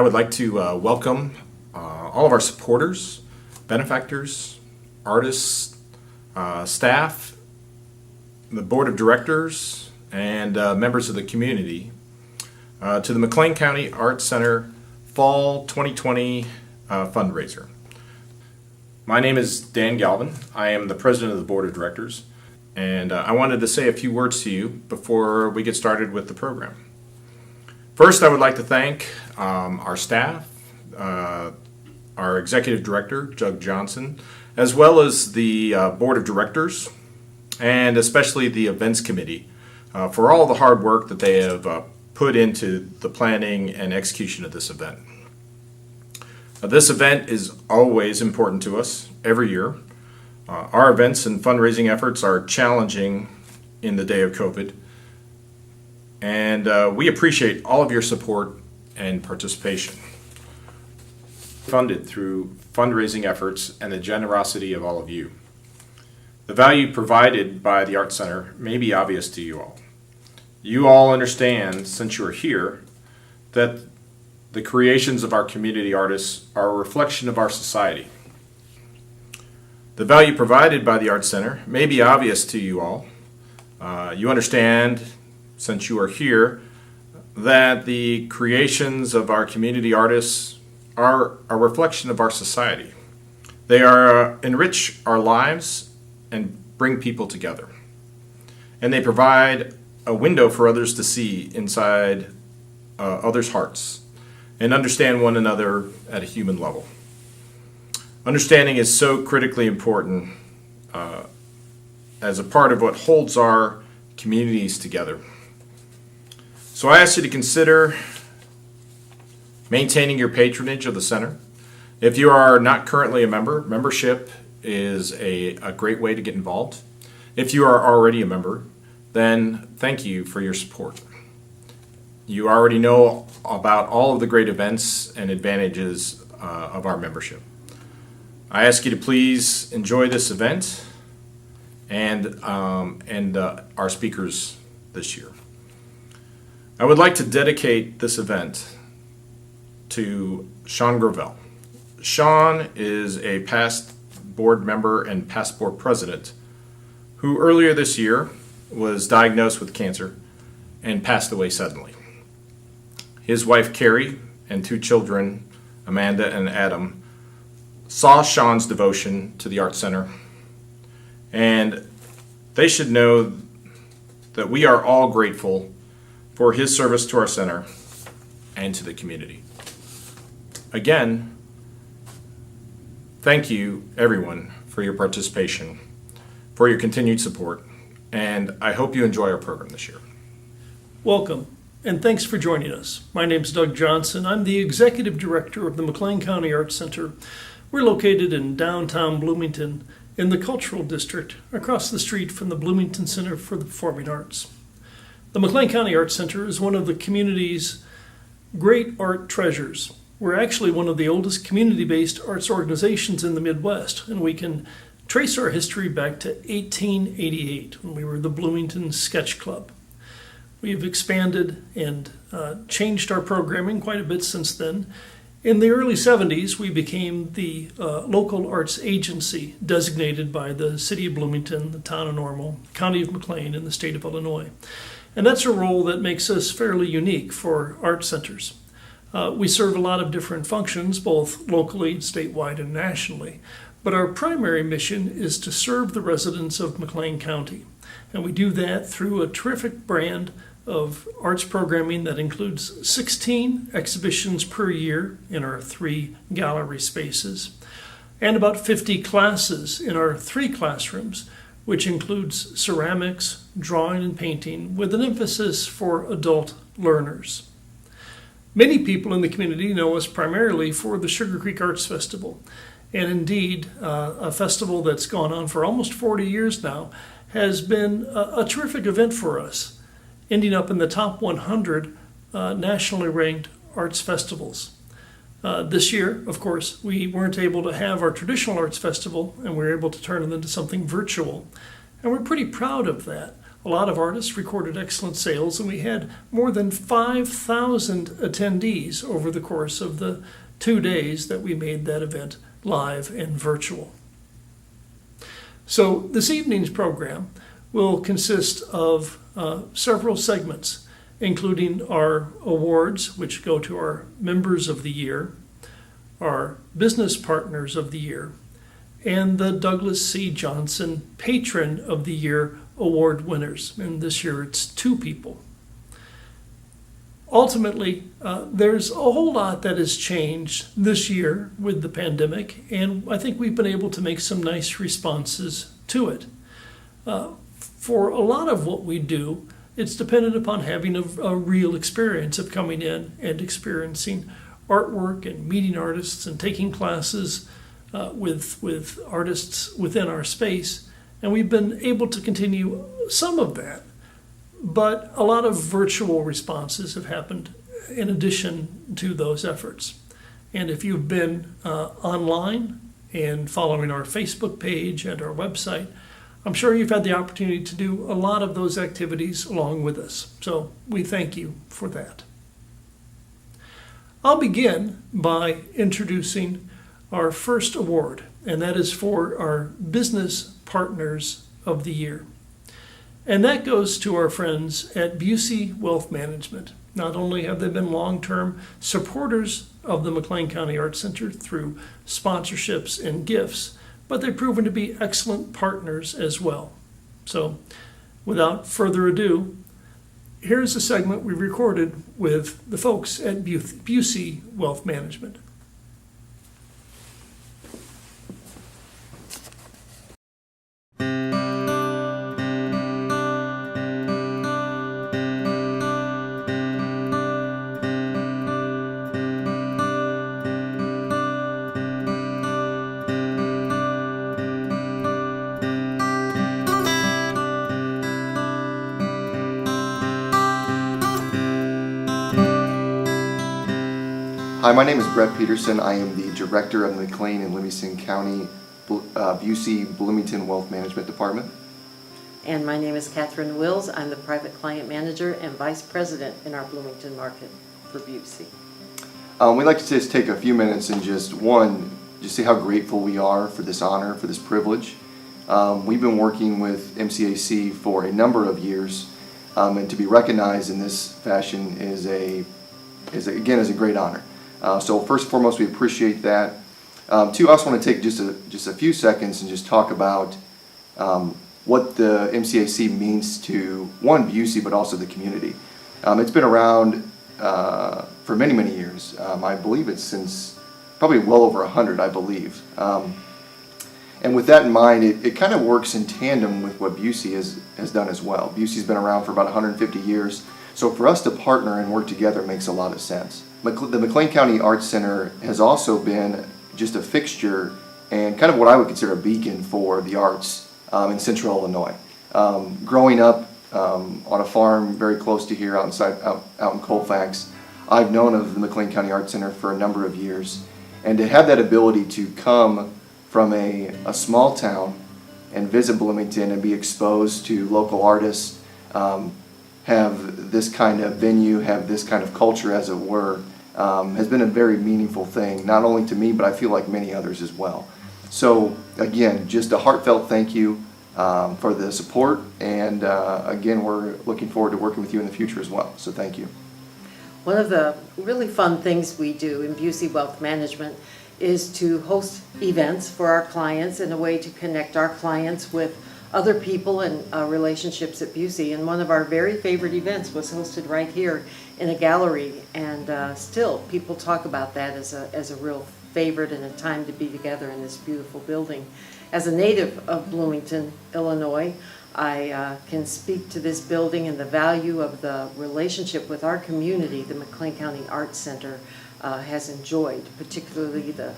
I would like to welcome all of our supporters, benefactors, artists, staff, the board of directors, and members of the community to the McLean County Arts Center Fall 2020 fundraiser. My name is Dan Galvin. I am the president of the board of directors, and I wanted to say a few words to you before we get started with the program. First, I would like to thank our staff, our executive director, Doug Johnson, as well as the board of directors, and especially the events committee for all the hard work that they have put into the planning and execution of this event. This event is always important to us every year. Our events and fundraising efforts are challenging in the day of COVID, and we appreciate all of your support and participation. Funded through fundraising efforts and the generosity of all of you. The value provided by the Arts Center may be obvious to you all. You all understand, since you are here, that the creations of our community artists are a reflection of our society. The value provided by the Arts Center may be obvious to you all. You understand, since you are here, that the creations of our community artists are a reflection of our society. They enrich our lives and bring people together. And they provide a window for others to see inside others' hearts and understand one another at a human level. Understanding is so critically important as a part of what holds our communities together. So I ask you to consider maintaining your patronage of the center. If you are not currently a member, membership is a great way to get involved. If you are already a member, then thank you for your support. You already know about all of the great events and advantages of our membership. I ask you to please enjoy this event and our speakers this year. I would like to dedicate this event to Sean Gravel. Sean is a past board member and past board president who earlier this year was diagnosed with cancer and passed away suddenly. His wife Carrie and two children, Amanda and Adam, saw Sean's devotion to the Arts Center, and they should know that we are all grateful for his service to our center and to the community. Again, thank you everyone for your participation, for your continued support, and I hope you enjoy our program this year. Welcome, and thanks for joining us. My name is Doug Johnson. I'm the Executive Director of the McLean County Arts Center. We're located in downtown Bloomington in the Cultural District, across the street from the Bloomington Center for the Performing Arts. The McLean County Arts Center is one of the community's great art treasures. We're actually one of the oldest community-based arts organizations in the Midwest, and we can trace our history back to 1888 when we were the Bloomington Sketch Club. We've expanded and changed our programming quite a bit since then. In the early 70s, we became the local arts agency designated by the city of Bloomington, the town of Normal, the county of McLean, and the state of Illinois. And that's a role that makes us fairly unique for art centers. We serve a lot of different functions, both locally, statewide, and nationally. But our primary mission is to serve the residents of McLean County. And we do that through a terrific brand of arts programming that includes 16 exhibitions per year in our 3 gallery spaces, and about 50 classes in our 3 classrooms, which includes ceramics, drawing, and painting, with an emphasis for adult learners. Many people in the community know us primarily for the Sugar Creek Arts Festival, and indeed, a festival that's gone on for almost 40 years now has been a terrific event for us, ending up in the top 100 nationally ranked arts festivals. This year, of course, we weren't able to have our traditional arts festival, and we were able to turn it into something virtual. And we're pretty proud of that. A lot of artists recorded excellent sales, and we had more than 5,000 attendees over the course of the 2 days that we made that event live and virtual. So this evening's program will consist of several segments, including our awards, which go to our members of the year, our business partners of the year, and the Douglas C. Johnson Patron of the Year award winners. And this year it's 2 people. Ultimately, there's a whole lot that has changed this year with the pandemic, and I think we've been able to make some nice responses to it. For a lot of what we do, it's dependent upon having a real experience of coming in and experiencing artwork and meeting artists and taking classes with artists within our space. And we've been able to continue some of that, but a lot of virtual responses have happened in addition to those efforts. And if you've been online and following our Facebook page and our website, I'm sure you've had the opportunity to do a lot of those activities along with us. So we thank you for that. I'll begin by introducing our first award, and that is for our Business Partners of the Year. And that goes to our friends at Busey Wealth Management. Not only have they been long-term supporters of the McLean County Arts Center through sponsorships and gifts, but they've proven to be excellent partners as well. So, without further ado, here's a segment we recorded with the folks at Busey Wealth Management. Hi, my name is Brett Peterson. I am the Director of the McLean and Livingston County Busey Bloomington Wealth Management Department. And my name is Catherine Wills. I'm the Private Client Manager and Vice President in our Bloomington market for Busey. We'd like to just take a few minutes and just say how grateful we are for this honor, for this privilege. We've been working with MCAC for a number of years, and to be recognized in this fashion is a great honor. So first and foremost, we appreciate that. Two, I also want to take just a few seconds and just talk about what the MCAC means to, one, Busey, but also the community. It's been around for many, many years. I believe it's since probably well over 100, I believe. And with that in mind, it kind of works in tandem with what Busey has done as well. Busey's been around for about 150 years. So for us to partner and work together makes a lot of sense. The McLean County Arts Center has also been just a fixture and kind of what I would consider a beacon for the arts in Central Illinois. Growing up on a farm very close to here out in Colfax, I've known of the McLean County Arts Center for a number of years, and to have that ability to come from a small town and visit Bloomington and be exposed to local artists, have this kind of venue, have this kind of culture, as it were, has been a very meaningful thing, not only to me, but I feel like many others as well. So again, just a heartfelt thank you for the support, and again, we're looking forward to working with you in the future as well. So thank you. One of the really fun things we do in Busey Wealth Management is to host events for our clients in a way to connect our clients with other people and relationships at Busey. And one of our very favorite events was hosted right here in a gallery, and still people talk about that as a real favorite and a time to be together in this beautiful building. As a native of Bloomington, Illinois, I can speak to this building and the value of the relationship with our community the McLean County Arts Center has enjoyed, particularly the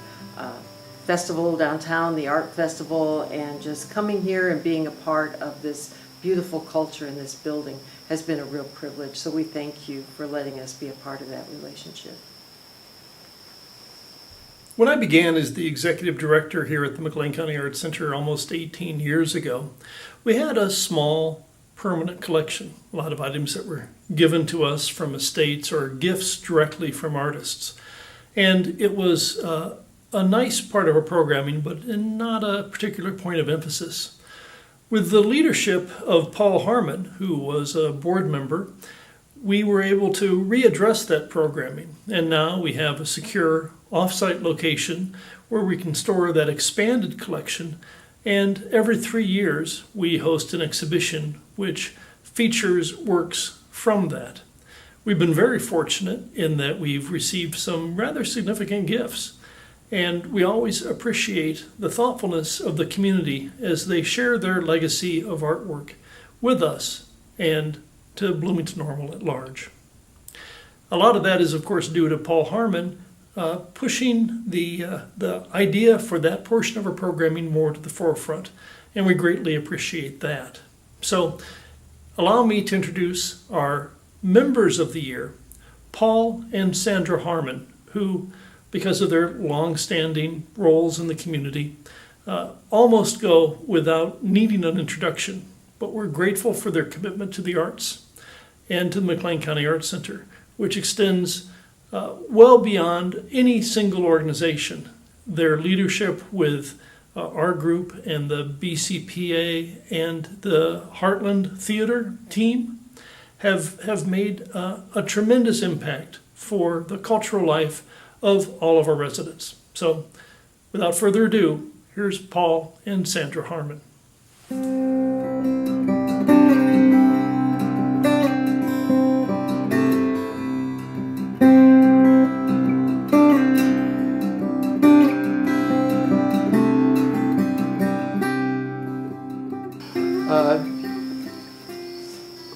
festival downtown, the art festival, and just coming here and being a part of this beautiful culture in this building has been a real privilege. So we thank you for letting us be a part of that relationship. When I began as the executive director here at the McLean County Arts Center almost 18 years ago, we had a small permanent collection, a lot of items that were given to us from estates or gifts directly from artists. And it was a nice part of our programming, but not a particular point of emphasis. With the leadership of Paul Harmon, who was a board member, we were able to readdress that programming. And now we have a secure off-site location where we can store that expanded collection. And every 3 years, we host an exhibition which features works from that. We've been very fortunate in that we've received some rather significant gifts. And we always appreciate the thoughtfulness of the community as they share their legacy of artwork with us and to Bloomington Normal at large. A lot of that is, of course, due to Paul Harmon pushing the idea for that portion of our programming more to the forefront, and we greatly appreciate that. So allow me to introduce our members of the year, Paul and Sandra Harmon, who, because of their long-standing roles in the community, almost go without needing an introduction, but we're grateful for their commitment to the arts and to the McLean County Arts Center, which extends well beyond any single organization. Their leadership with our group and the BCPA and the Heartland Theater team have made a tremendous impact for the cultural life of all of our residents. So without further ado, here's Paul and Sandra Harmon.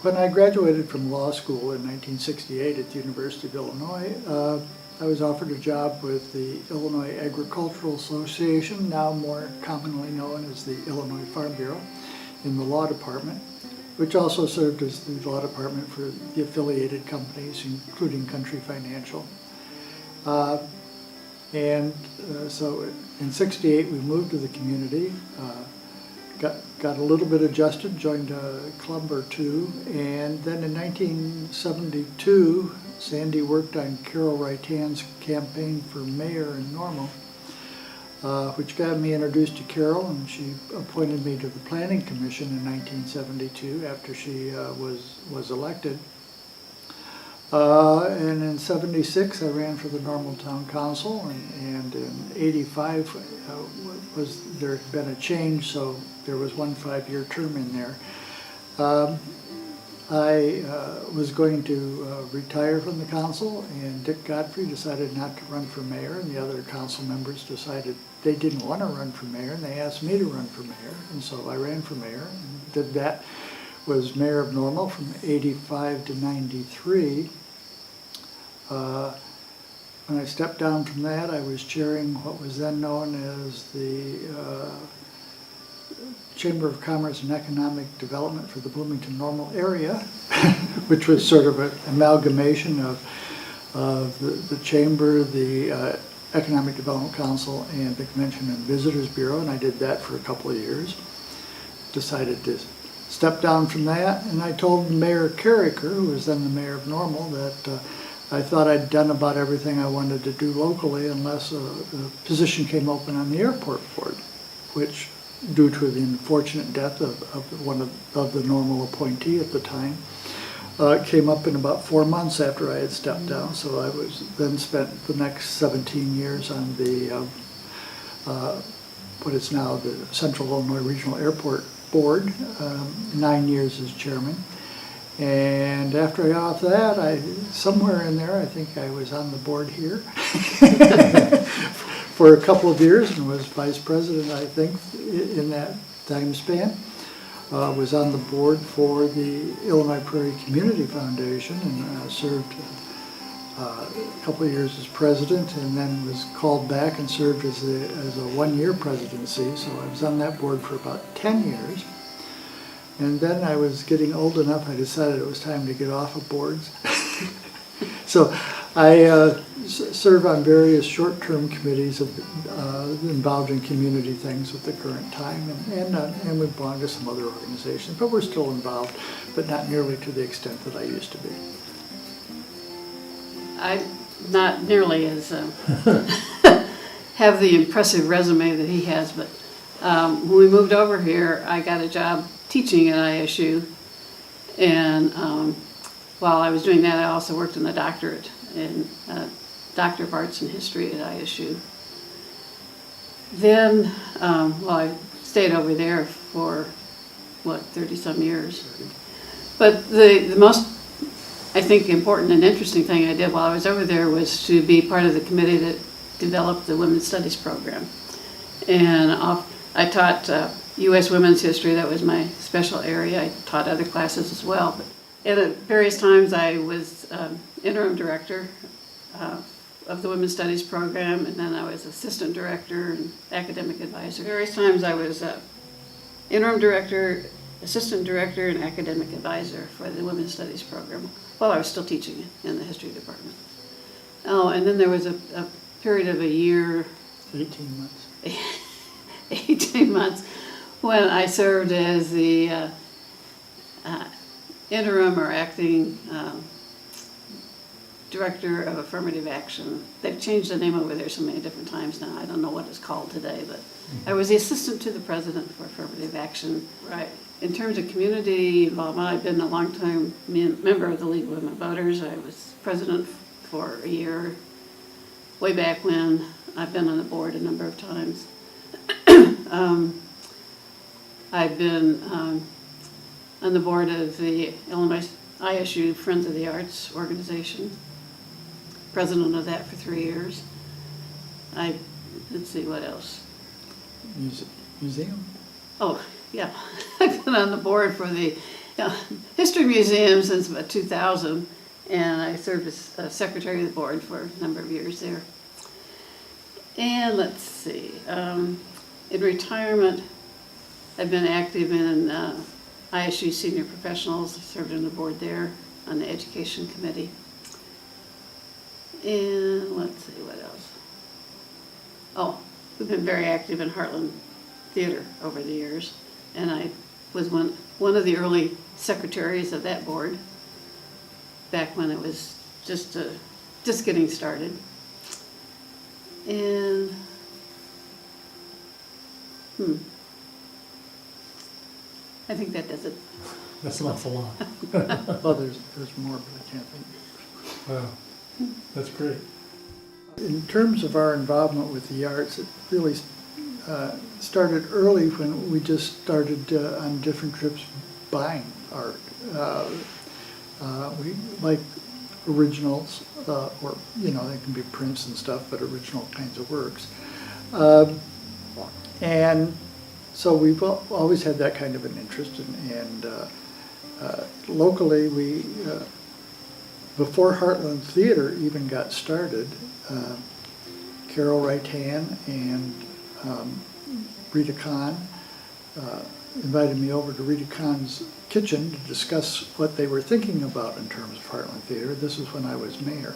When I graduated from law school in 1968 at the University of Illinois, I was offered a job with the Illinois Agricultural Association, now more commonly known as the Illinois Farm Bureau, in the law department, which also served as the law department for the affiliated companies, including Country Financial. So in '68 we moved to the community, got a little bit adjusted, joined a club or two, and then in 1972 Sandy worked on Carol Reitan's campaign for mayor in Normal, which got me introduced to Carol, and she appointed me to the Planning Commission in 1972 after she was elected. And in '76 I ran for the Normal Town Council, and in '85 there had been a change, so there was one 5-year term in there. I was going to retire from the council, and Dick Godfrey decided not to run for mayor, and the other council members decided they didn't want to run for mayor, and they asked me to run for mayor, and so I ran for mayor and did that. Was mayor of Normal from '85 to '93. When I stepped down from that, I was chairing what was then known as the Chamber of Commerce and Economic Development for the Bloomington Normal area, which was sort of an amalgamation of the Chamber, the Economic Development Council, and the Convention and Visitors Bureau, and I did that for a couple of years. Decided to step down from that, and I told Mayor Carricker, who was then the mayor of Normal, that I thought I'd done about everything I wanted to do locally unless a position came open on the airport board, which, due to the unfortunate death of one of the Normal appointee at the time, came up in about 4 months after I had stepped down. So I was then spent the next 17 years on the what is now the Central Illinois Regional Airport Board, 9 years as chairman. And after I got off that, somewhere in there, I think I was on the board here for a couple of years and was vice president, I think, in that time span. Was on the board for the Illinois Prairie Community Foundation and served a couple of years as president, and then was called back and served as a one-year presidency. So I was on that board for about 10 years. And then I was getting old enough, I decided it was time to get off of boards. So I serve on various short-term committees involved in community things at the current time, and we belong to some other organizations, but we're still involved, but not nearly to the extent that I used to be. I'm not nearly as have the impressive resume that he has, but when we moved over here, I got a job teaching at ISU, and while I was doing that, I also worked in the doctorate in Doctor of Arts in History at ISU. Then, I stayed over there for, 30-some years. But the most, I think, important and interesting thing I did while I was over there was to be part of the committee that developed the Women's Studies program. And I taught U.S. Women's History. That was my special area. I taught other classes as well. But at various times I was interim director of the Women's Studies program, and then I was assistant director and academic advisor. Various times I was interim director, assistant director, and academic advisor for the Women's Studies program while I was still teaching it in the history department. Oh, and then there was a period of a year, 18 months. 18 months, when I served as the interim or acting director of affirmative action. They've changed the name over there so many different times now. I don't know what it's called today, but I was the assistant to the president for affirmative action. Right. In terms of community involvement, I've been a long-time member of the League of Women Voters. I was president for a year, way back when. I've been on the board a number of times. I've been on the board of the Illinois ISU Friends of the Arts organization, president of that for 3 years. Let's see, what else? Museum? Oh, yeah. I've been on the board for the History Museum since about 2000, and I served as secretary of the board for a number of years there. And let's see, in retirement, I've been active in ISU Senior Professionals. I served on the board there on the Education Committee. And let's see, what else? Oh, we've been very active in Heartland Theater over the years, and I was one of the early secretaries of that board back when it was just getting started. And I think that does it. That's an awful lot. Well, there's more, but I can't think. Wow, that's great. In terms of our involvement with the arts, it really started early when we just started on different trips buying art. We like originals, or, they can be prints and stuff, but original kinds of works. And so we've always had that kind of an interest, and locally we, before Heartland Theater even got started, Carol Wright-Han and Rita Kahn invited me over to Rita Kahn's kitchen to discuss what they were thinking about in terms of Heartland Theater. This was when I was mayor.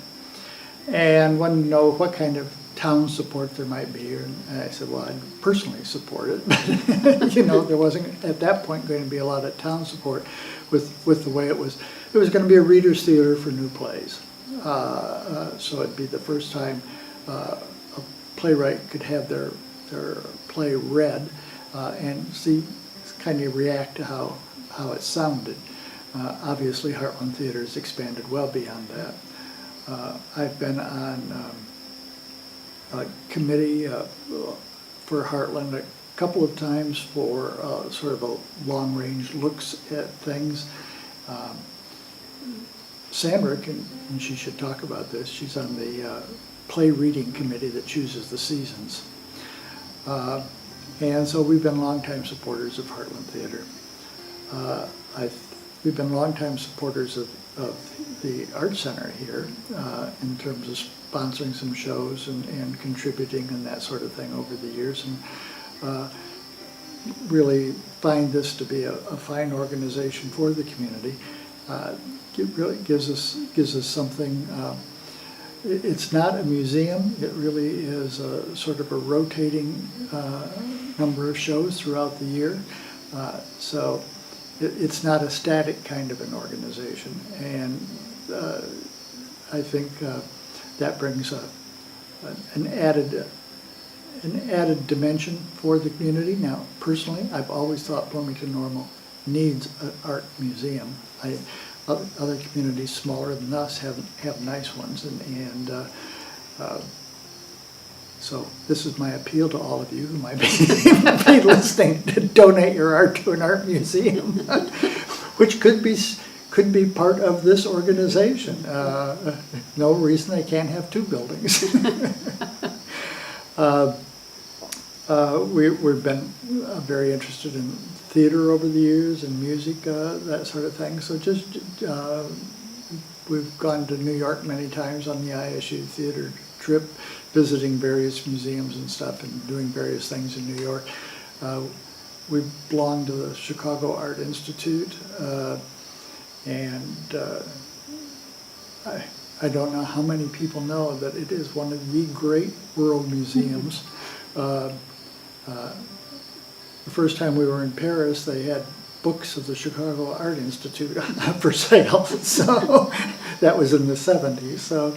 And wanted to know what kind of town support there might be. And I said, well, I'd personally support it. But, there wasn't at that point going to be a lot of town support with the way it was. It was going to be a reader's theater for new plays. So it'd be the first time a playwright could have their play read and see, kind of react to how it sounded. Obviously, Heartland Theater has expanded well beyond that. I've been on a committee for Heartland a couple of times for sort of a long-range looks at things. Sandrick, and she should talk about this, she's on the play reading committee that chooses the seasons. And so we've been longtime supporters of Heartland Theater. We've been longtime supporters of the Art Center here in terms of sponsoring some shows and contributing and that sort of thing over the years, and really find this to be a fine organization for the community. It really gives us something it's not a museum. It really is a sort of a rotating number of shows throughout the year. So it's not a static kind of an organization. And I think that brings an added dimension for the community. Now, personally, I've always thought Bloomington Normal needs an art museum. Other communities smaller than us have nice ones, and so this is my appeal to all of you who might be listening to donate your art to an art museum, which could be part of this organization. No reason they can't have two buildings. We've been very interested in theater over the years and music, that sort of thing. So we've gone to New York many times on the ISU theater trip, visiting various museums and stuff and doing various things in New York. We belong to the Chicago Art Institute, and I don't know how many people know that it is one of the great world museums. The first time we were in Paris, they had books of the Chicago Art Institute for sale, so that was in the 70s. So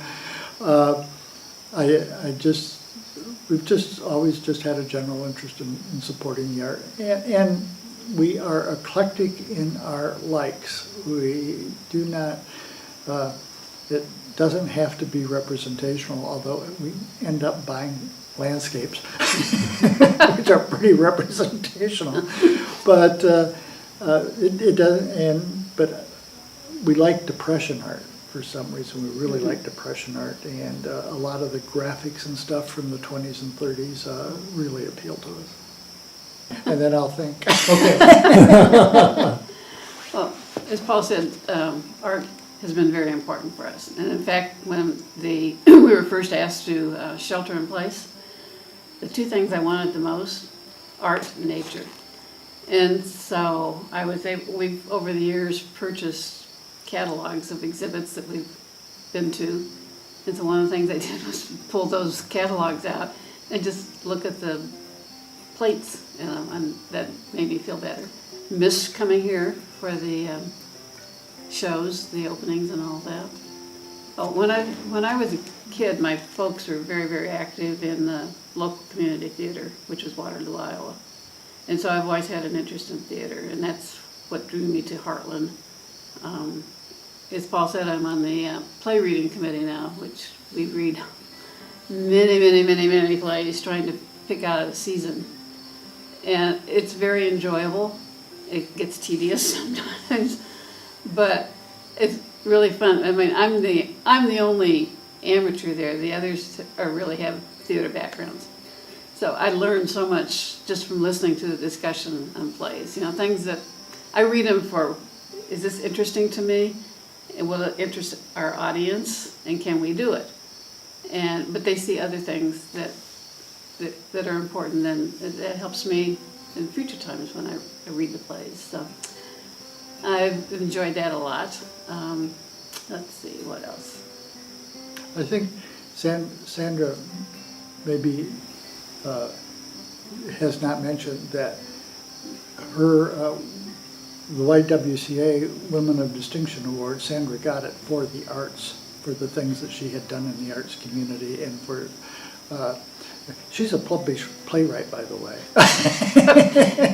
we've just always just had a general interest in supporting the art, and we are eclectic in our likes. We do not. It doesn't have to be representational, although we end up buying landscapes, which are pretty representational, but it doesn't. But we like Depression art for some reason. We really like Depression art, and a lot of the graphics and stuff from the 20s and 30s really appeal to us. And then I'll think. Okay. Well, as Paul said, art has been very important for us. And in fact, when we were first asked to shelter in place, the two things I wanted the most, art and nature. And so we've over the years purchased catalogs of exhibits that we've been to. And so one of the things I did was pull those catalogs out and just look at the plates, and that made me feel better. Missed coming here for the shows, the openings and all that. Oh, when I was a kid, my folks were very, very active in the local community theater, which was Waterloo, Iowa. And so I've always had an interest in theater, and that's what drew me to Heartland. As Paul said, I'm on the play reading committee now, which we read many, many, many, many plays, trying to pick out a season. And it's very enjoyable. It gets tedious sometimes, but it's really fun. I mean, I'm the only amateur there. The others really have theater backgrounds. So I learned so much just from listening to the discussion on plays. You know, things that I read them for, is this interesting to me? And will it interest our audience? And can we do it? But they see other things that are important, and that helps me in future times when I read the plays. So I've enjoyed that a lot. Let's see, what else? I think Sandra maybe has not mentioned that her the YWCA Women of Distinction Award, Sandra got it for the arts, for the things that she had done in the arts community, and for she's a published playwright, by the way.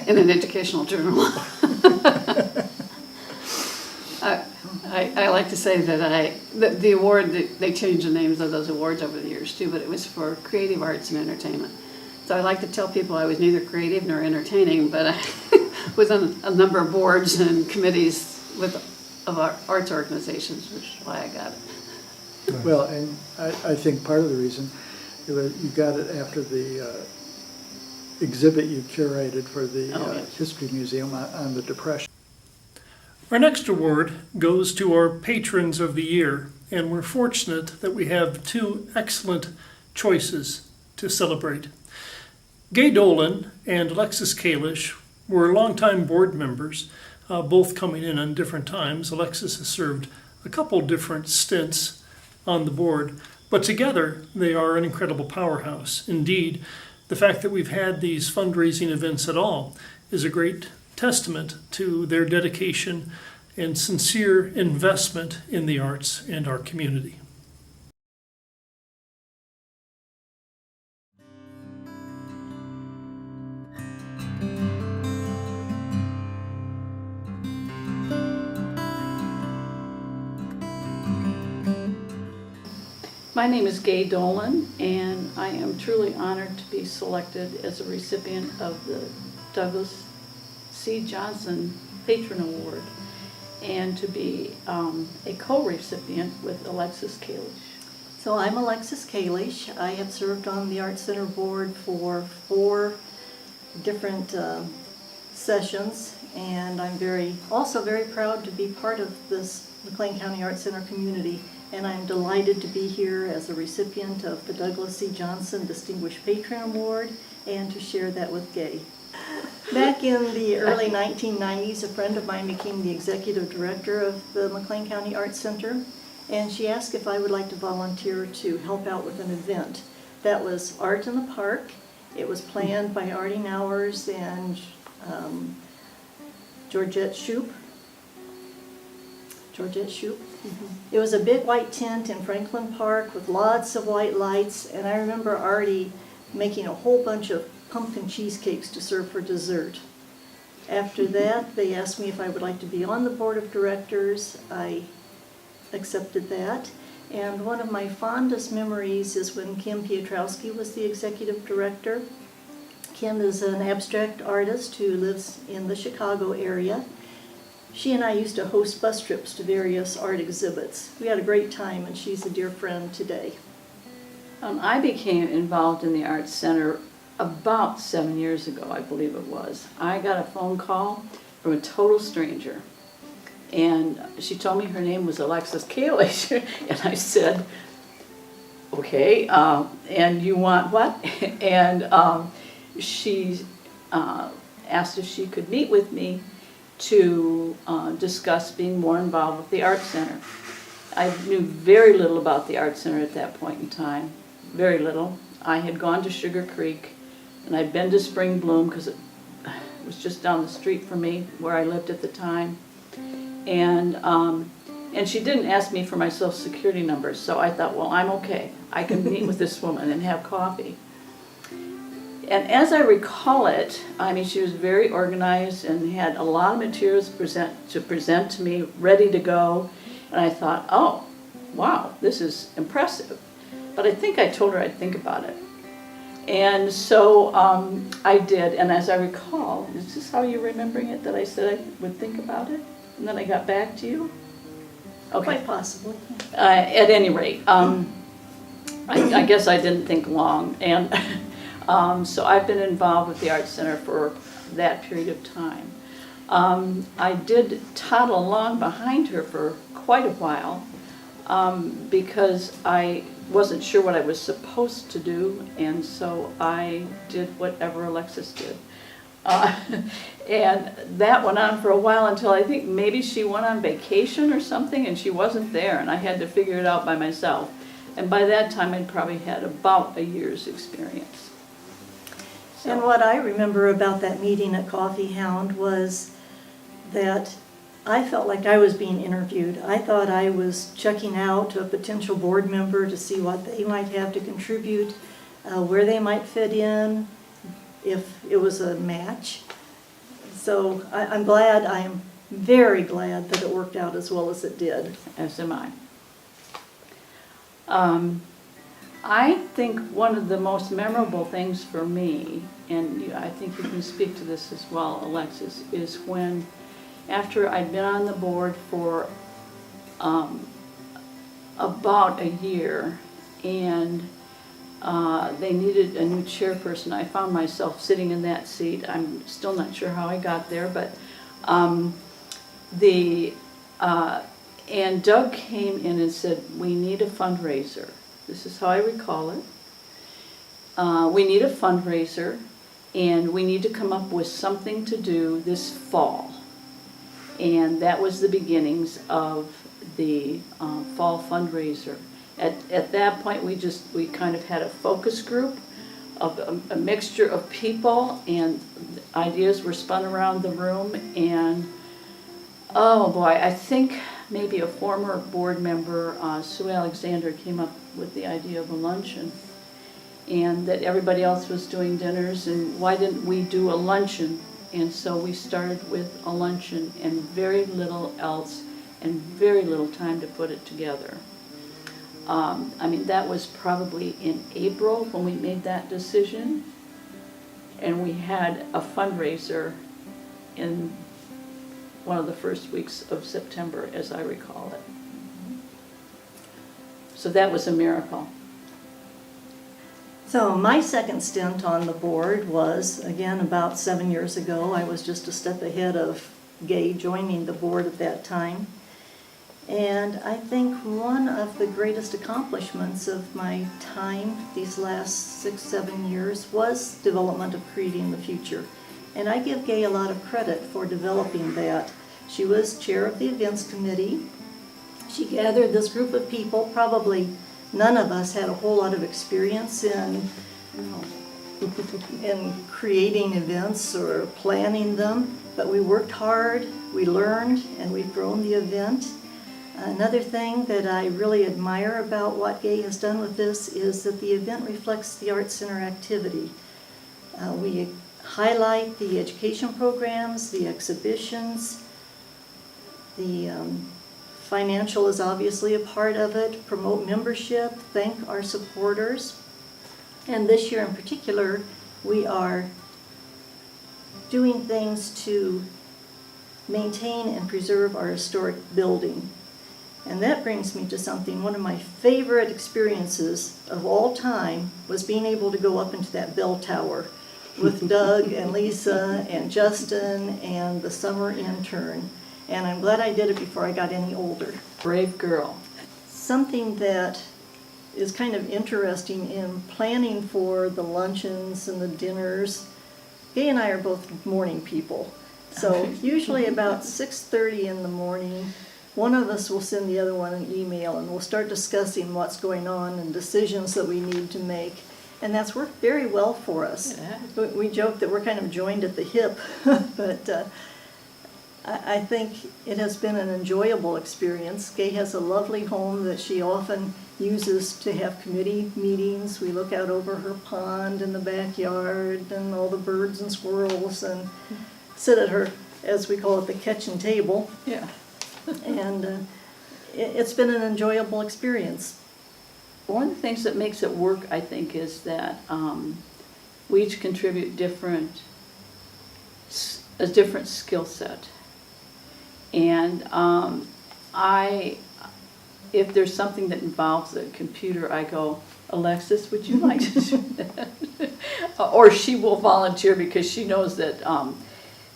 In an educational journal. I like to say that the award, they changed the names of those awards over the years too, but it was for creative arts and entertainment. So I like to tell people I was neither creative nor entertaining, but I was on a number of boards and committees of our arts organizations, which is why I got it. Well, and I think part of the reason you got it after the exhibit you curated for the History Museum on the Depression. Our next award goes to our Patrons of the Year, and we're fortunate that we have two excellent choices to celebrate. Gay Dolan and Alexis Kalish were longtime board members, both coming in on different times. Alexis has served a couple different stints on the board, But together, they are an incredible powerhouse. Indeed, the fact that we've had these fundraising events at all is a great testament to their dedication and sincere investment in the arts and our community. My name is Gay Dolan, and I am truly honored to be selected as a recipient of the Douglas C. Johnson Patron Award and to be a co-recipient with Alexis Kalish. So I'm Alexis Kalish. I have served on the Arts Center board for 4 different sessions, and I'm also very proud to be part of this McLean County Arts Center community, and I'm delighted to be here as a recipient of the Douglas C. Johnson Distinguished Patron Award and to share that with Gay. Back in the early 1990s, a friend of mine became the executive director of the McLean County Arts Center, and she asked if I would like to volunteer to help out with an event. That was Art in the Park. It was planned by Artie Nowers and Georgette Shoup. It was a big white tent in Franklin Park with lots of white lights, and I remember Artie making a whole bunch of pumpkin cheesecakes to serve for dessert. After that, they asked me if I would like to be on the board of directors. I accepted that. And one of my fondest memories is when Kim Piotrowski was the executive director. Kim is an abstract artist who lives in the Chicago area. She and I used to host bus trips to various art exhibits. We had a great time, and she's a dear friend today. I became involved in the Arts Center about 7 years ago, I believe it was. I got a phone call from a total stranger, and she told me her name was Alexis Kalish, and I said, okay, and you want what? And she asked if she could meet with me to discuss being more involved with the Arts Center. I knew very little about the Arts Center at that point in time, very little. I had gone to Sugar Creek, and I'd been to Spring Bloom because it was just down the street from me where I lived at the time. And she didn't ask me for my social security number, so I thought, well, I'm okay. I can meet with this woman and have coffee. And as I recall it, I mean, she was very organized and had a lot of materials to present to me, ready to go. And I thought, oh, wow, this is impressive. But I think I told her I'd think about it. And so I did, and as I recall, is this how you're remembering it, that I said I would think about it? And then I got back to you? Okay. Quite possibly. At any rate, I guess I didn't think long. And so I've been involved with the Arts Center for that period of time. I did toddle along behind her for quite a while because I wasn't sure what I was supposed to do, and so I did whatever Alexis did. And that went on for a while until I think maybe she went on vacation or something and she wasn't there, and I had to figure it out by myself. And by that time I'd probably had about a year's experience. So. And what I remember about that meeting at Coffee Hound was that I felt like I was being interviewed. I thought I was checking out a potential board member to see what they might have to contribute, where they might fit in, if it was a match. So I'm glad, I am very glad that it worked out as well as it did. As am I. I think one of the most memorable things for me, and I think you can speak to this as well, Alexis, is when, after I'd been on the board for about a year, and they needed a new chairperson. I found myself sitting in that seat. I'm still not sure how I got there, but and Doug came in and said, we need a fundraiser. This is how I recall it. We need a fundraiser, and we need to come up with something to do this fall. And that was the beginnings of the fall fundraiser. At that point, we kind of had a focus group of a mixture of people, and ideas were spun around the room, and oh boy, I think maybe a former board member, Sue Alexander, came up with the idea of a luncheon, and that everybody else was doing dinners, and why didn't we do a luncheon? And so we started with a luncheon and very little else, and very little time to put it together. I mean, that was probably in April when we made that decision, and we had a fundraiser in one of the first weeks of September, as I recall it. So that was a miracle. So my second stint on the board was, again, about 7 years ago. I was just a step ahead of Gay joining the board at that time. And I think one of the greatest accomplishments of my time these last 6-7 years was development of Creating the Future. And I give Gay a lot of credit for developing that. She was chair of the events committee. She gathered this group of people. Probably none of us had a whole lot of experience in creating events or planning them, but we worked hard, we learned, and we've grown the event. Another thing that I really admire about what Gay has done with this is that the event reflects the Arts Center activity. We highlight the education programs, the exhibitions, the financial is obviously a part of it, promote membership, thank our supporters. And this year in particular, we are doing things to maintain and preserve our historic building. And that brings me to something, one of my favorite experiences of all time was being able to go up into that bell tower with Doug and Lisa and Justin and the summer intern. And I'm glad I did it before I got any older. Brave girl. Something that is kind of interesting in planning for the luncheons and the dinners, Gay and I are both morning people. So usually about 6:30 in the morning, one of us will send the other one an email and we'll start discussing what's going on and decisions that we need to make. And that's worked very well for us. Yeah. We joke that we're kind of joined at the hip, but I think it has been an enjoyable experience. Gay has a lovely home that she often uses to have committee meetings. We look out over her pond in the backyard and all the birds and squirrels and sit at her, as we call it, the kitchen table. Yeah. And it's been an enjoyable experience. One of the things that makes it work, I think, is that we each contribute a different skill set. And if there's something that involves a computer, I go, Alexis, would you like to do that? Or she will volunteer because she knows that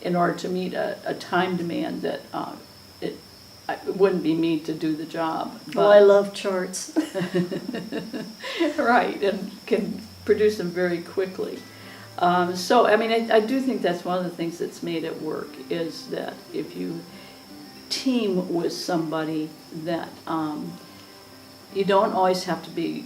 in order to meet a time demand that it wouldn't be me to do the job. Well, I love charts. Right, and can produce them very quickly. So, I mean, I do think that's one of the things that's made it work, is that if you team with somebody that you don't always have to be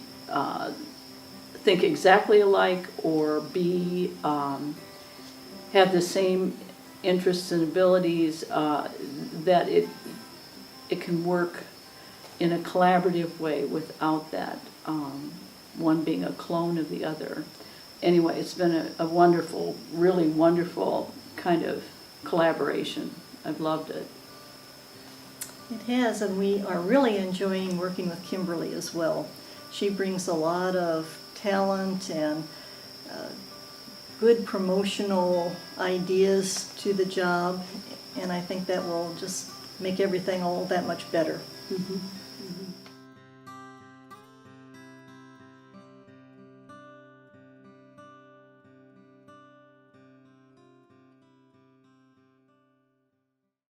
think exactly alike or be have the same interests and abilities, that it can work in a collaborative way without that one being a clone of the other. Anyway, it's been a wonderful, really wonderful kind of collaboration. I've loved it. It has, and we are really enjoying working with Kimberly as well. She brings a lot of talent and good promotional ideas to the job, and I think that will just make everything all that much better. Mm-hmm. Mm-hmm.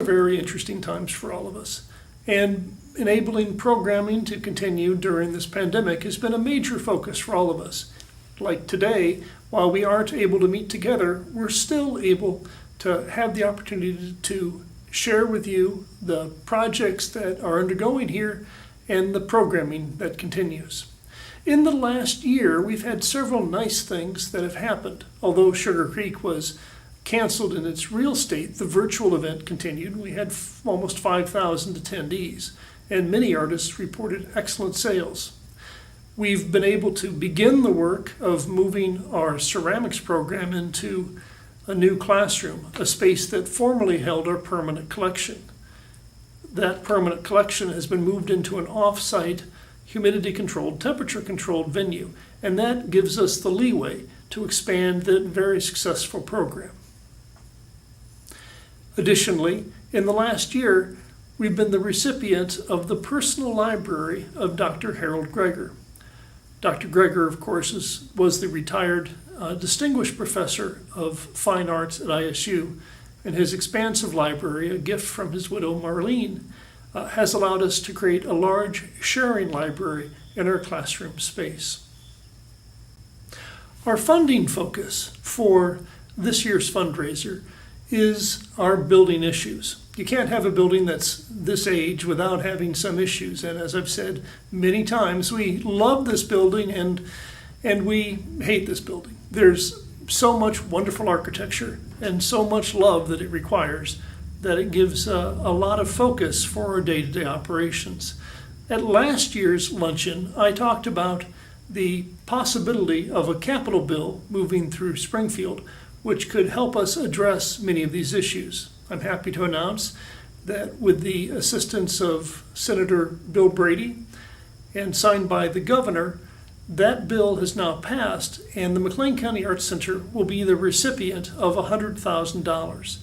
Very interesting times for all of us. And enabling programming to continue during this pandemic has been a major focus for all of us. Like today, while we aren't able to meet together, we're still able to have the opportunity to share with you the projects that are undergoing here and the programming that continues. In the last year, we've had several nice things that have happened. Although Sugar Creek was canceled in its real state, the virtual event continued. We had almost 5,000 attendees, and many artists reported excellent sales. We've been able to begin the work of moving our ceramics program into a new classroom, a space that formerly held our permanent collection. That permanent collection has been moved into an off-site, humidity-controlled, temperature-controlled venue, and that gives us the leeway to expand the very successful program. Additionally, in the last year, we've been the recipient of the personal library of Dr. Harold Greger. Dr. Greger, of course, was the retired distinguished professor of fine arts at ISU, and his expansive library, a gift from his widow McLean, has allowed us to create a large sharing library in our classroom space. Our funding focus for this year's fundraiser is our building issues. You can't have a building that's this age without having some issues, and as I've said many times, we love this building and we hate this building. There's so much wonderful architecture and so much love that it requires that it gives a lot of focus for our day-to-day operations. At last year's luncheon, I talked about the possibility of a capital bill moving through Springfield, which could help us address many of these issues. I'm happy to announce that with the assistance of Senator Bill Brady and signed by the governor, that bill has now passed, and the McLean County Arts Center will be the recipient of $100,000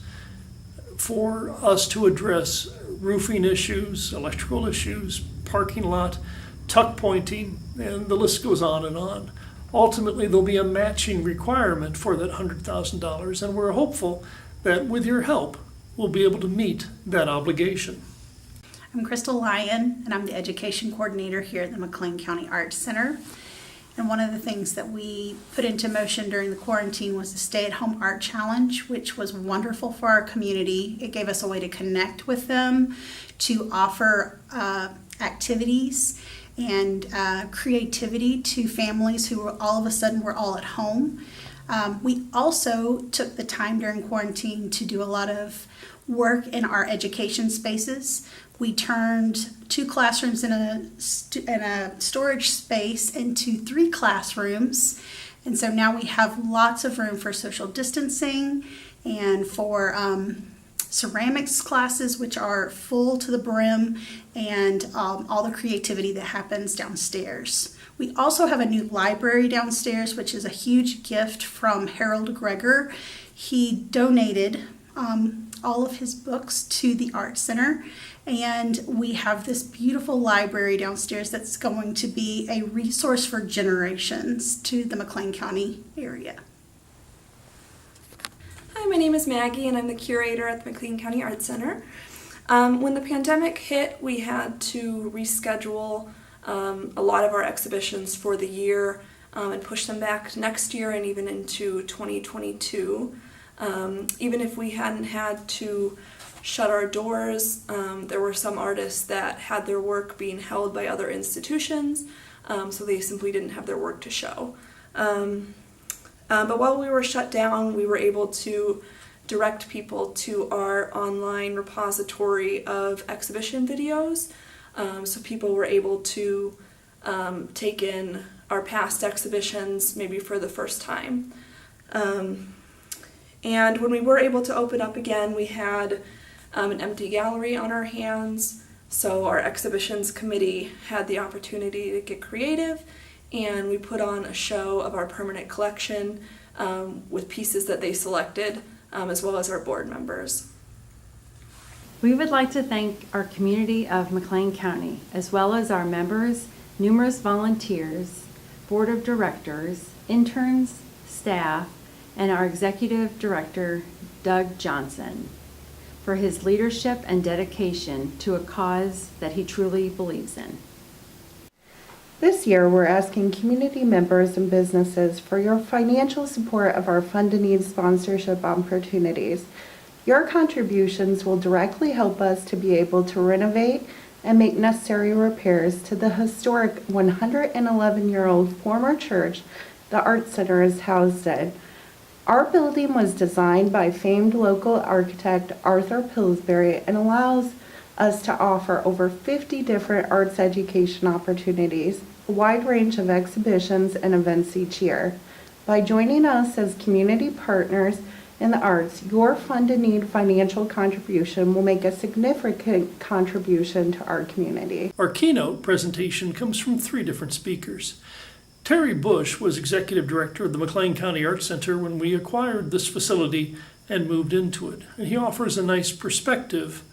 for us to address roofing issues, electrical issues, parking lot, tuck pointing, and the list goes on and on. Ultimately, there'll be a matching requirement for that $100,000, and we're hopeful that with your help, we'll be able to meet that obligation. I'm Crystal Lyon, and I'm the Education Coordinator here at the McLean County Arts Center. And one of the things that we put into motion during the quarantine was the Stay-at-Home Art Challenge, which was wonderful for our community. It gave us a way to connect with them, to offer activities and creativity to families who were all of a sudden were all at home. We also took the time during quarantine to do a lot of work in our education spaces. We turned 2 classrooms in a storage space into 3 classrooms. And so now we have lots of room for social distancing and for ceramics classes, which are full to the brim, and all the creativity that happens downstairs. We also have a new library downstairs, which is a huge gift from Harold Greger. He donated all of his books to the Art Center, and we have this beautiful library downstairs that's going to be a resource for generations to the McLean County area. Hi, my name is Maggie, and I'm the curator at the McLean County Arts Center. When the pandemic hit, we had to reschedule a lot of our exhibitions for the year and push them back next year and even into 2022. Even if we hadn't had to shut our doors, there were some artists that had their work being held by other institutions, so they simply didn't have their work to show. But while we were shut down, we were able to direct people to our online repository of exhibition videos, so people were able to take in our past exhibitions maybe for the first time. And when we were able to open up again, we had an empty gallery on our hands, so our exhibitions committee had the opportunity to get creative, and we put on a show of our permanent collection with pieces that they selected, as well as our board members. We would like to thank our community of McLean County, as well as our members, numerous volunteers, board of directors, interns, staff, and our executive director, Doug Johnson, for his leadership and dedication to a cause that he truly believes in. This year, we're asking community members and businesses for your financial support of our Fund to Need sponsorship opportunities. Your contributions will directly help us to be able to renovate and make necessary repairs to the historic 111-year-old former church the Art Center is housed in. Our building was designed by famed local architect Arthur Pillsbury and allows us to offer over 50 different arts education opportunities, a wide range of exhibitions and events each year. By joining us as community partners in the arts, your funded need financial contribution will make a significant contribution to our community. Our keynote presentation comes from 3 different speakers. Terry Bush was executive director of the McLean County Arts Center when we acquired this facility and moved into it. And he offers a nice perspective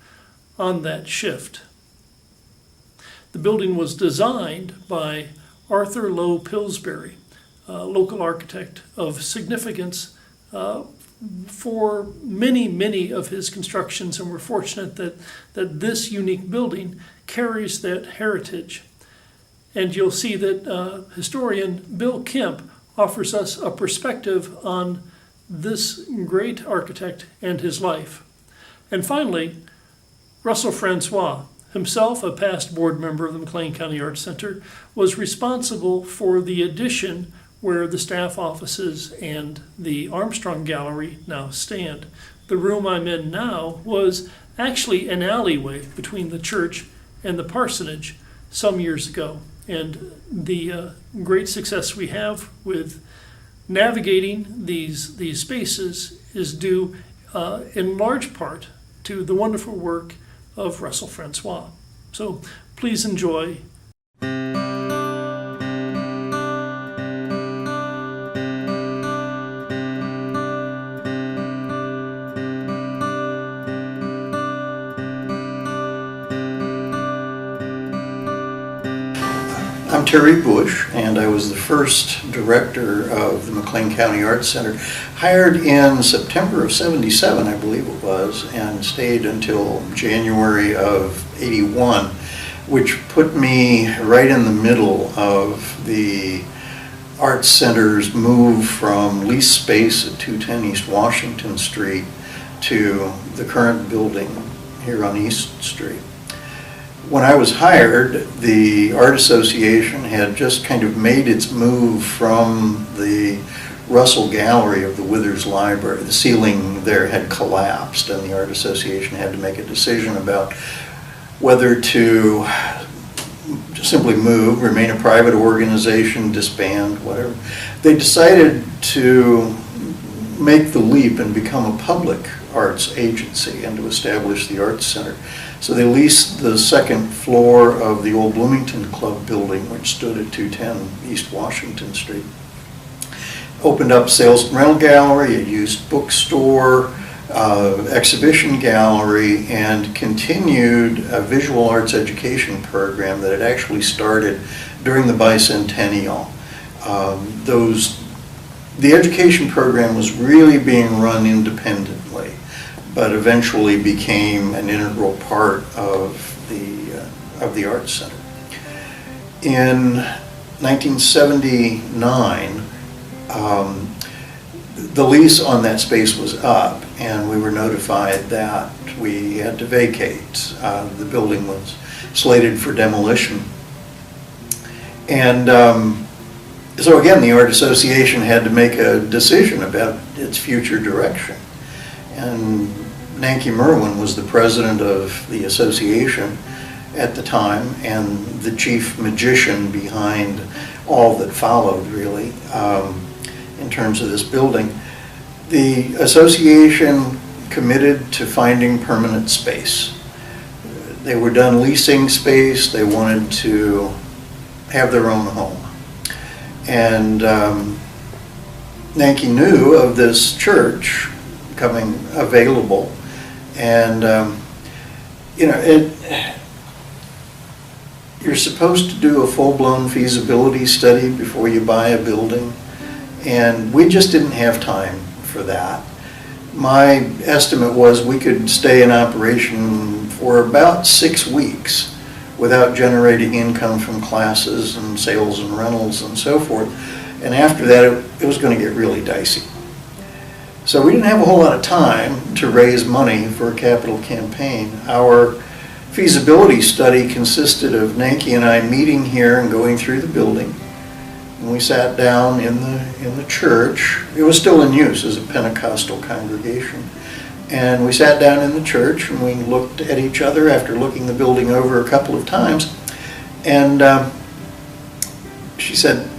on that shift. The building was designed by Arthur Lowe Pillsbury, a local architect of significance for many of his constructions, and we're fortunate that this unique building carries that heritage. And you'll see that historian Bill Kemp offers us a perspective on this great architect and his life. And finally, Russell Francois, himself a past board member of the McLean County Arts Center, was responsible for the addition where the staff offices and the Armstrong Gallery now stand. The room I'm in now was actually an alleyway between the church and the parsonage some years ago. And the great success we have with navigating these spaces is due in large part to the wonderful work of Russell Francois. So please enjoy. I'm Terry Bush, and I was the first director of the McLean County Arts Center, hired in September of '77, I believe it was, and stayed until January of '81, which put me right in the middle of the Arts Center's move from leased space at 210 East Washington Street to the current building here on East Street. When I was hired, the Art Association had just kind of made its move from the Russell Gallery of the Withers Library. The ceiling there had collapsed, and the Art Association had to make a decision about whether to simply move, remain a private organization, disband, whatever. They decided to make the leap and become a public arts agency and to establish the Arts Center. So they leased the second floor of the old Bloomington Club building, which stood at 210 East Washington Street. Opened up sales and rental gallery, a used bookstore, exhibition gallery, and continued a visual arts education program that had actually started during the bicentennial. The education program was really being run independently, but eventually became an integral part of the Arts Center. In 1979, the lease on that space was up, and we were notified that we had to vacate. The building was slated for demolition. And so again, the Art Association had to make a decision about its future direction. And Nancy Merwin was the president of the association at the time and the chief magician behind all that followed, really, in terms of this building. The association committed to finding permanent space. They were done leasing space. They wanted to have their own home. And Nancy knew of this church coming available, and you're supposed to do a full-blown feasibility study before you buy a building, and we just didn't have time for that. My estimate was we could stay in operation for about 6 weeks without generating income from classes and sales and rentals and so forth. And after that, it was going to get really dicey. So we didn't have a whole lot of time to raise money for a capital campaign. Our feasibility study consisted of Nancy and I meeting here and going through the building. And we sat down in the church. It was still in use as a Pentecostal congregation. And we sat down in the church and we looked at each other after looking the building over a couple of times. And she said,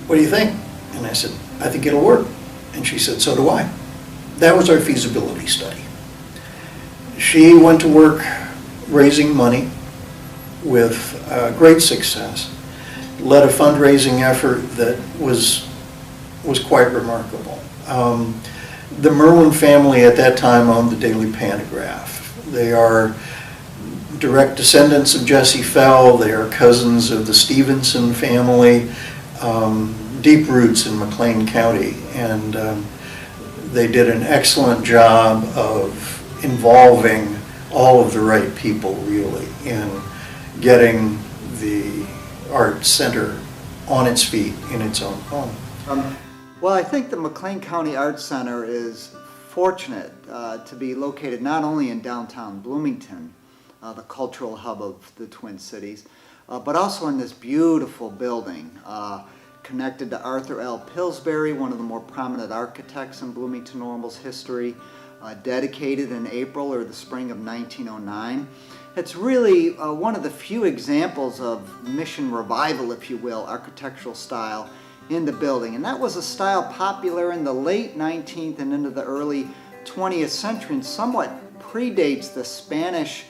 "What do you think?" And I said, "I think it'll work." And she said, "So do I." That was our feasibility study. She went to work raising money with great success, led a fundraising effort that was quite remarkable. The Merwin family at that time owned the Daily Pantagraph. They are direct descendants of Jesse Fell. They are cousins of the Stevenson family, deep roots in McLean County, and they did an excellent job of involving all of the right people, really, in getting the art center on its feet in its own home. Well, I think the McLean County Arts Center is fortunate to be located not only in downtown Bloomington, the cultural hub of the Twin Cities, but also in this beautiful building connected to Arthur L. Pillsbury, one of the more prominent architects in Bloomington Normal's history, dedicated in April or the spring of 1909. It's really one of the few examples of mission revival, if you will, architectural style in the building. And that was a style popular in the late 19th and into the early 20th century and somewhat predates the Spanish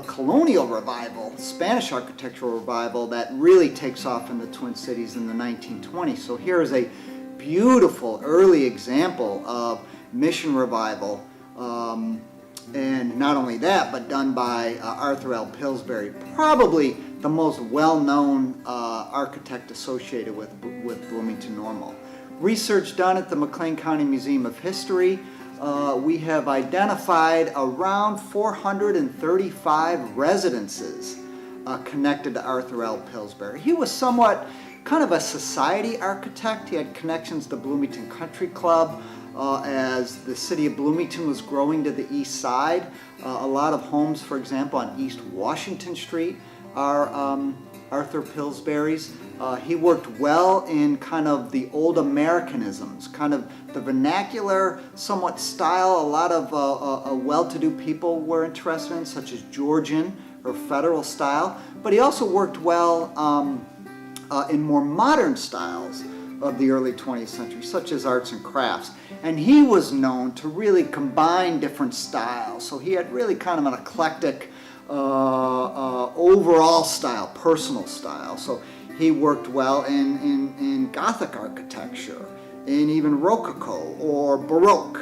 colonial revival, Spanish architectural revival that really takes off in the Twin Cities in the 1920s. So here is a beautiful early example of mission revival, and not only that, but done by Arthur L. Pillsbury, probably the most well-known architect associated with Bloomington Normal. Research done at the McLean County Museum of History, we have identified around 435 residences connected to Arthur L. Pillsbury. He was somewhat kind of a society architect. He had connections to Bloomington Country Club. As the city of Bloomington was growing to the east side, a lot of homes, for example, on East Washington Street are Arthur Pillsbury's. He worked well in kind of the old Americanisms, kind of the vernacular, somewhat style. A lot of well-to-do people were interested in, such as Georgian or Federal style. But he also worked well in more modern styles of the early 20th century, such as arts and crafts. And he was known to really combine different styles. So he had really kind of an eclectic overall style, personal style. So he worked well in Gothic architecture, in even Rococo or Baroque.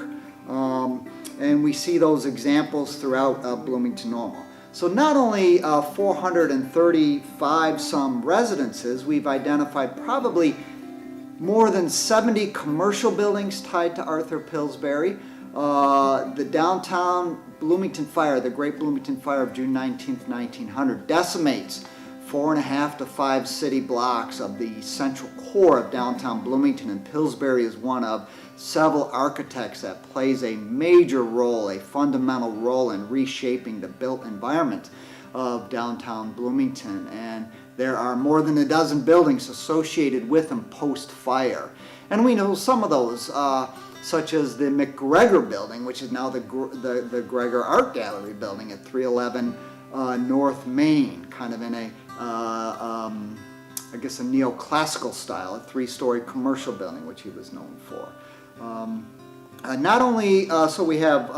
And we see those examples throughout Bloomington Normal. So not only 435 some residences, we've identified probably more than 70 commercial buildings tied to Arthur Pillsbury. The downtown Bloomington fire, the Great Bloomington Fire of June 19th, 1900, decimates 4.5 to 5 city blocks of the central core of downtown Bloomington, and Pillsbury is one of several architects that plays a major role, a fundamental role in reshaping the built environment of downtown Bloomington. And there are more than a dozen buildings associated with him post-fire. And we know some of those, such as the McGregor building, which is now the Gregor Art Gallery building at 311 North Main, kind of in a, I guess, a neoclassical style, a 3-story commercial building, which he was known for. Not only, so we have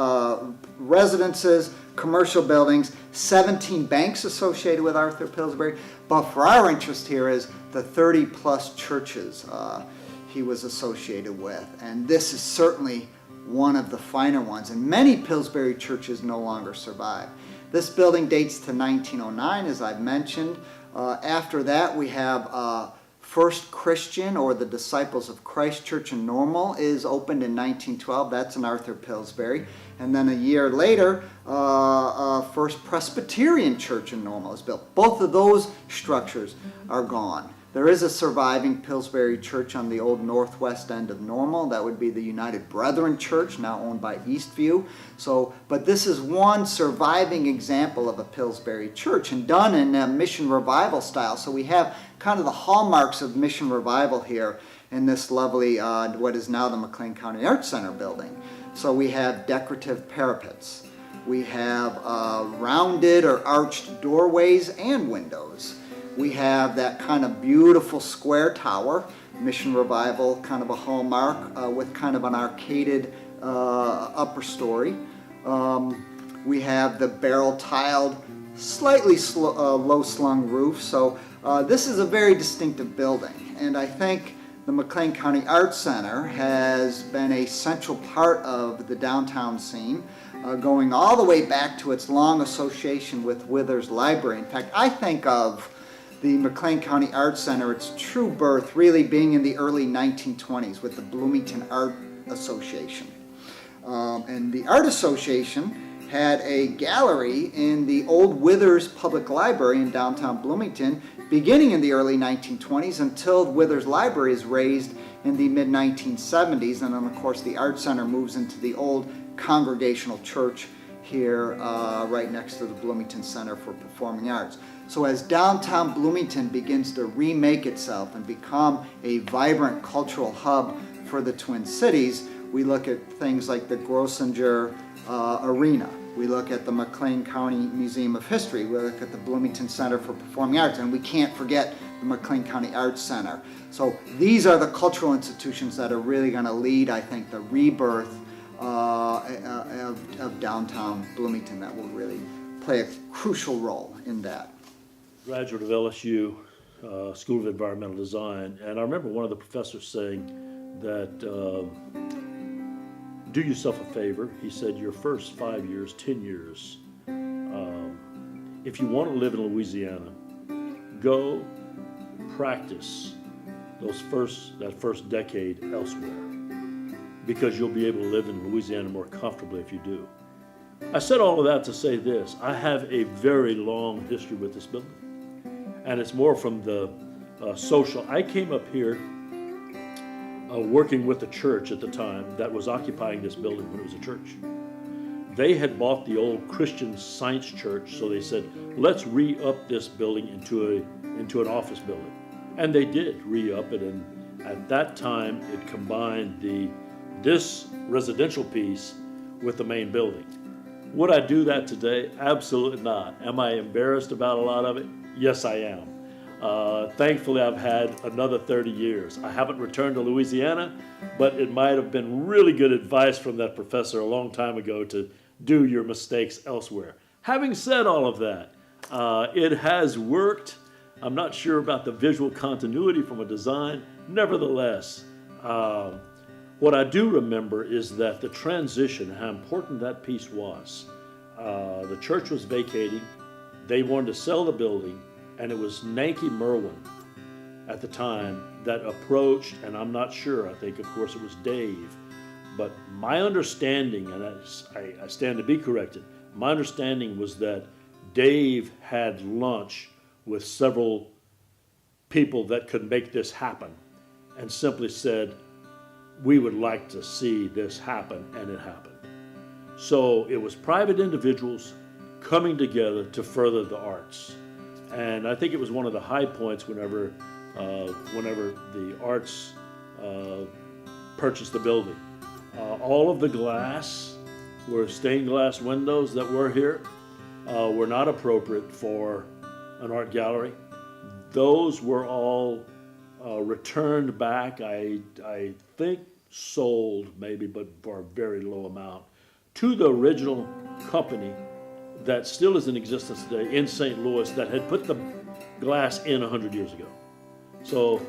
residences, commercial buildings, 17 banks associated with Arthur Pillsbury, but for our interest here is the 30-plus churches he was associated with. And this is certainly one of the finer ones, and many Pillsbury churches no longer survive. This building dates to 1909, as I've mentioned. After that, we have First Christian or the Disciples of Christ Church in Normal is opened in 1912. That's in Arthur, Pillsbury. And then a year later, First Presbyterian Church in Normal is built. Both of those structures are gone. There is a surviving Pillsbury Church on the old northwest end of Normal. That would be the United Brethren Church, now owned by Eastview. But this is one surviving example of a Pillsbury church, and done in a mission revival style. So we have kind of the hallmarks of mission revival here in this lovely, what is now the McLean County Arts Center building. So we have decorative parapets. We have rounded or arched doorways and windows. We have that kind of beautiful square tower, Mission Revival, kind of a hallmark with kind of an arcaded upper story. We have the barrel-tiled, slightly low-slung roof. So this is a very distinctive building, and I think the McLean County Arts Center has been a central part of the downtown scene, going all the way back to its long association with Withers Library. In fact, I think of the McLean County Arts Center, its true birth really being in the early 1920s with the Bloomington Art Association. And the Art Association had a gallery in the old Withers Public Library in downtown Bloomington beginning in the early 1920s until Withers Library is raised in the mid-1970s. And then, of course, the Art Center moves into the old Congregational Church here right next to the Bloomington Center for Performing Arts. So as downtown Bloomington begins to remake itself and become a vibrant cultural hub for the Twin Cities, we look at things like the Grossinger Arena. We look at the McLean County Museum of History. We look at the Bloomington Center for Performing Arts, and we can't forget the McLean County Arts Center. So these are the cultural institutions that are really going to lead, I think, the rebirth of downtown Bloomington, that will really play a crucial role in that. Graduate of LSU, School of Environmental Design, and I remember one of the professors saying that do yourself a favor. He said your first 5 years, 10 years, if you want to live in Louisiana, go practice that first decade elsewhere, because you'll be able to live in Louisiana more comfortably if you do. I said all of that to say this: I have a very long history with this building. And it's more from the social. I came up here working with the church at the time that was occupying this building when it was a church. They had bought the old Christian Science Church, so they said, let's re-up this building into an office building. And they did re-up it, and at that time it combined this residential piece with the main building. Would I do that today? Absolutely not. Am I embarrassed about a lot of it? Yes, I am. Thankfully, I've had another 30 years. I haven't returned to Louisiana, but it might have been really good advice from that professor a long time ago to do your mistakes elsewhere. Having said all of that, it has worked. I'm not sure about the visual continuity from a design. Nevertheless, what I do remember is that the transition, how important that piece was. The church was vacating. They wanted to sell the building, and it was Nanky Merwin at the time that approached, and I'm not sure, I think of course it was Dave, but my understanding, and I stand to be corrected, my understanding was that Dave had lunch with several people that could make this happen and simply said, we would like to see this happen, and it happened. So it was private individuals coming together to further the arts. And I think it was one of the high points whenever the arts purchased the building. All of the glass were stained glass windows that were here were not appropriate for an art gallery. Those were all returned back, I think sold maybe, but for a very low amount, to the original company that still is in existence today in St. Louis that had put the glass in 100 years ago. So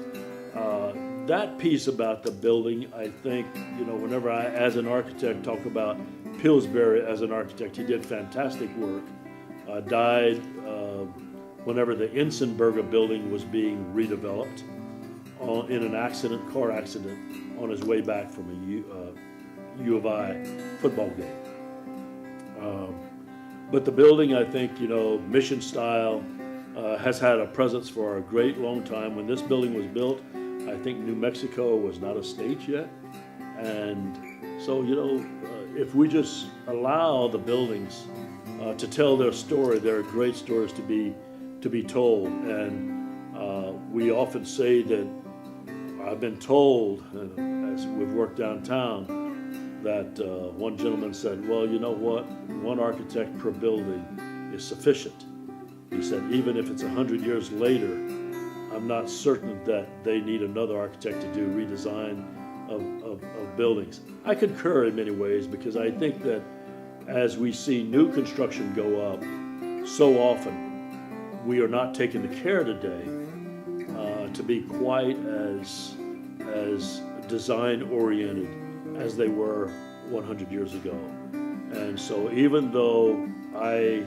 that piece about the building, I think, whenever I, as an architect, talk about Pillsbury as an architect, he did fantastic work. Died whenever the Ensenberger building was being redeveloped. in an car accident on his way back from a U of I football game. But the building, I think, mission style, has had a presence for a great long time. When this building was built, I think New Mexico was not a state yet. And so, if we just allow the buildings to tell their story, there are great stories to be told. And we often say that, I've been told, as we've worked downtown, that one gentleman said, well, you know what, one architect per building is sufficient. He said, even if it's 100 years later, I'm not certain that they need another architect to do redesign of buildings. I concur in many ways, because I think that as we see new construction go up, so often we are not taking the care today to be quite as design oriented as they were 100 years ago. And so even though I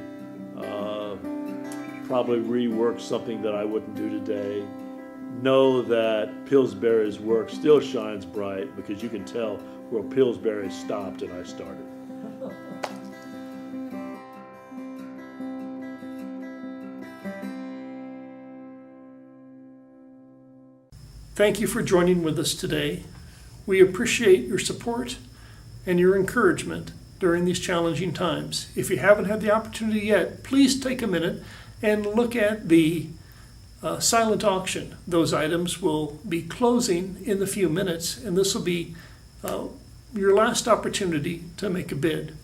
probably rework something that I wouldn't do today, know that Pillsbury's work still shines bright, because you can tell where Pillsbury stopped and I started. Thank you for joining with us today. We appreciate your support and your encouragement during these challenging times. If you haven't had the opportunity yet, please take a minute and look at the silent auction. Those items will be closing in a few minutes, and this will be your last opportunity to make a bid.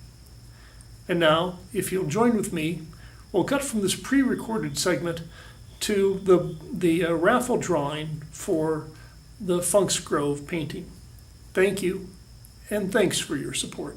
And now, if you'll join with me, we'll cut from this pre-recorded segment to the raffle drawing for the Funks Grove painting. Thank you, and thanks for your support.